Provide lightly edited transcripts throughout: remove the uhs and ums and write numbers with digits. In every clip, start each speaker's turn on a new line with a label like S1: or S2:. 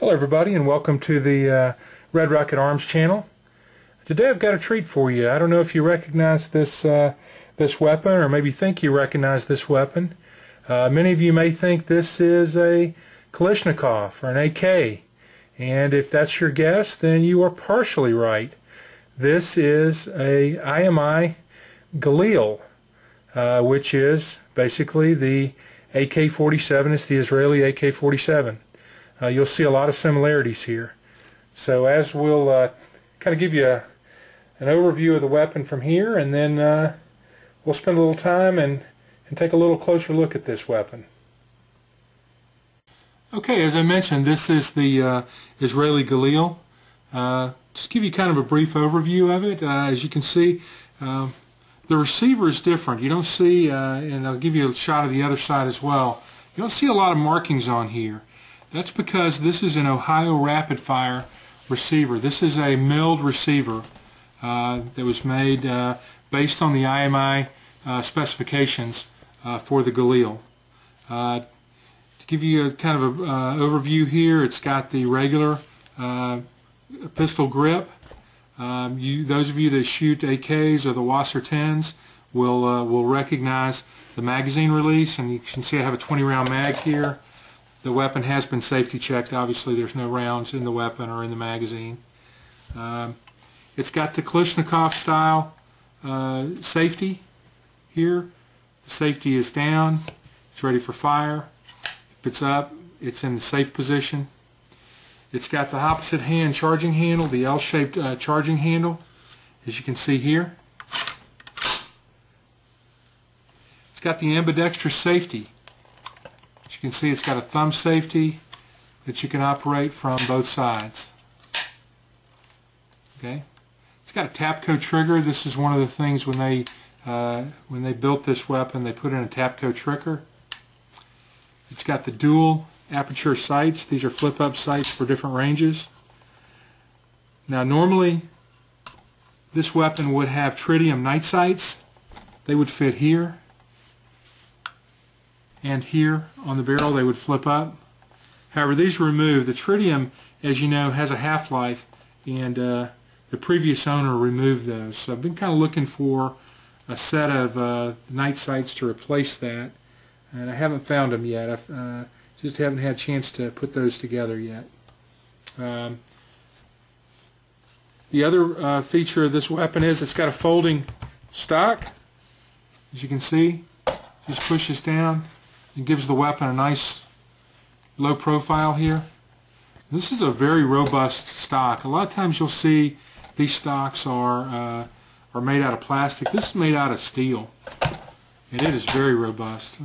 S1: Hello everybody, and welcome to the Red Rocket Arms channel. Today I've got a treat for you. I don't know if you recognize this weapon, or maybe think you recognize this weapon. Many of you may think this is a Kalashnikov or an AK, and if that's your guess, then you are partially right. This is a IMI Galil, which is basically the AK-47. It's the Israeli AK-47. You'll see a lot of similarities here. So as we'll kind of give you an overview of the weapon from here, and then we'll spend a little time and take a little closer look at this weapon. Okay, as I mentioned, this is the Israeli Galil. Just give you kind of a brief overview of it. As you can see, the receiver is different. You don't see, and I'll give you a shot of the other side as well, you don't see a lot of markings on here. That's because this is an Ohio rapid fire receiver. This is a milled receiver that was made based on the IMI specifications for the Galil. To give you a kind of an overview here, it's got the regular pistol grip. Those of you that shoot AKs or the Wasser 10s will recognize the magazine release, and you can see I have a 20-round mag here. The weapon has been safety checked. Obviously there's no rounds in the weapon or in the magazine. It's got the Kalashnikov style safety here. The safety is down. It's ready for fire. If it's up, it's in the safe position. It's got the opposite hand charging handle, the L-shaped charging handle, as you can see here. It's got the ambidextrous safety. As you can see, it's got a thumb safety that you can operate from both sides. Okay, it's got a Tapco trigger. This is one of the things when they built this weapon, they put in a Tapco trigger. It's got the dual aperture sights. These are flip-up sights for different ranges. Now, normally this weapon would have tritium night sights. They would fit here and here on the barrel. They would flip up. However, these are removed. The tritium, as you know, has a half-life, and the previous owner removed those. So I've been kind of looking for a set of night sights to replace that, and I haven't found them yet. I just haven't had a chance to put those together yet. The other feature of this weapon is it's got a folding stock. As you can see, just pushes down. It gives the weapon a nice low profile here. This is a very robust stock. A lot of times you'll see these stocks are made out of plastic. This is made out of steel, and it is very robust.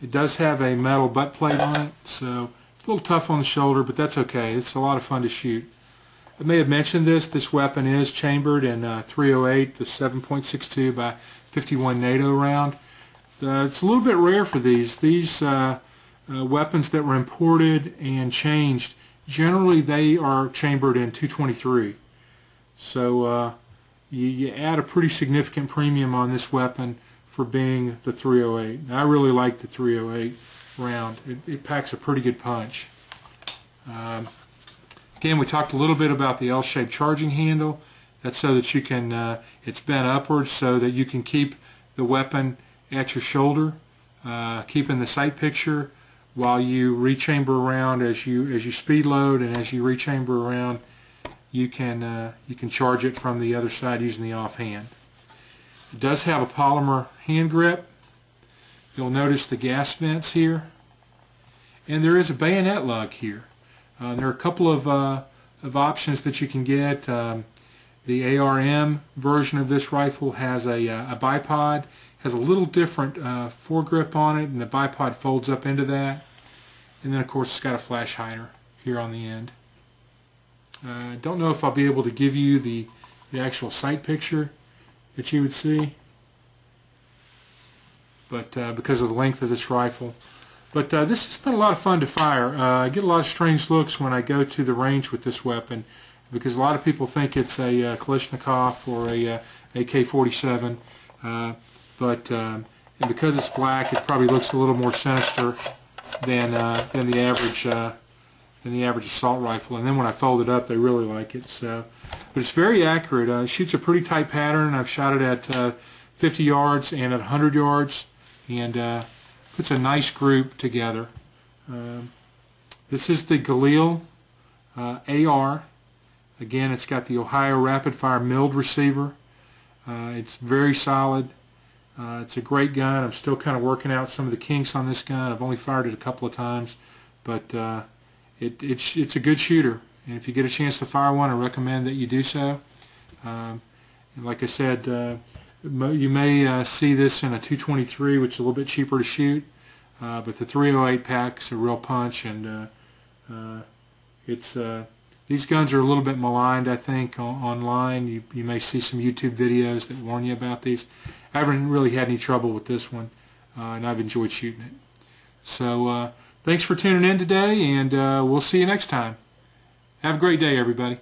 S1: It does have a metal butt plate on it, so it's a little tough on the shoulder, but that's okay. It's a lot of fun to shoot. I may have mentioned this weapon is chambered in .308, the 7.62 by 51 NATO round. It's a little bit rare for these. These weapons that were imported and changed, generally they are chambered in .223. So you add a pretty significant premium on this weapon for being the .308. Now, I really like the .308 round. It packs a pretty good punch. Again, we talked a little bit about the L-shaped charging handle. That's so that you can, it's bent upwards so that you can keep the weapon at your shoulder, keeping the sight picture while you rechamber around as you speed load, and as you rechamber around, you can charge it from the other side using the offhand. It does have a polymer hand grip. You'll notice the gas vents here, and there is a bayonet lug here. There are a couple of options that you can get. The ARM version of this rifle has a bipod. Has a little different foregrip on it, and the bipod folds up into that. And then, of course, it's got a flash hider here on the end. I don't know if I'll be able to give you the actual sight picture that you would see, but because of the length of this rifle. But this has been a lot of fun to fire. I get a lot of strange looks when I go to the range with this weapon, because a lot of people think it's a Kalashnikov or a AK-47. And because it's black, it probably looks a little more sinister than the average than the average assault rifle. And then when I fold it up, they really like it. So, but it's very accurate. It shoots a pretty tight pattern. I've shot it at 50 yards and at 100 yards, and puts a nice group together. This is the Galil AR. Again, it's got the Ohio rapid fire milled receiver. It's very solid. It's a great gun. I'm still kind of working out some of the kinks on this gun. I've only fired it a couple of times, but it's a good shooter. And if you get a chance to fire one, I recommend that you do so. And like I said, you may see this in a 223, which is a little bit cheaper to shoot, but the 308 pack's a real punch, and these guns are a little bit maligned, I think, online. You may see some YouTube videos that warn you about these. I haven't really had any trouble with this one, and I've enjoyed shooting it. So thanks for tuning in today, and we'll see you next time. Have a great day, everybody.